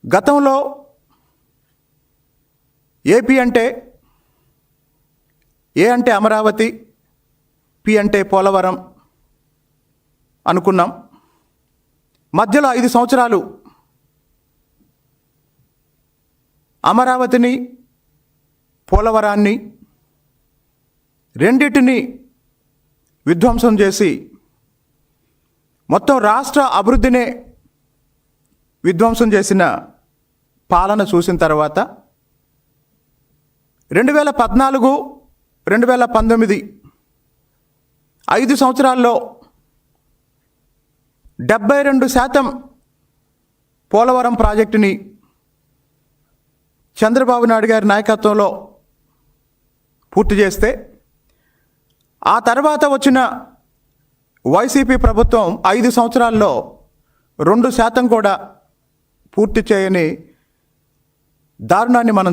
గతంలో ఏపీ అంటే ఏ అంటే అమరావతి, పి అంటే పోలవరం అనుకున్నాం. మధ్యలో 5 సంవత్సరాలు అమరావతిని, పోలవరాన్ని రెండిటిని విధ్వంసం చేసి మొత్తం రాష్ట్ర అభివృద్ధినే విధ్వంసం చేసిన పాలన చూసిన తర్వాత 2014, 2019 5 సంవత్సరాల్లో 72% పోలవరం ప్రాజెక్టుని చంద్రబాబు నాయుడు గారి నాయకత్వంలో పూర్తి చేస్తే, ఆ తర్వాత వచ్చిన వైసీపీ ప్రభుత్వం 5 సంవత్సరాల్లో 2% కూడా పూర్తి చేయని దారుణాన్ని మనం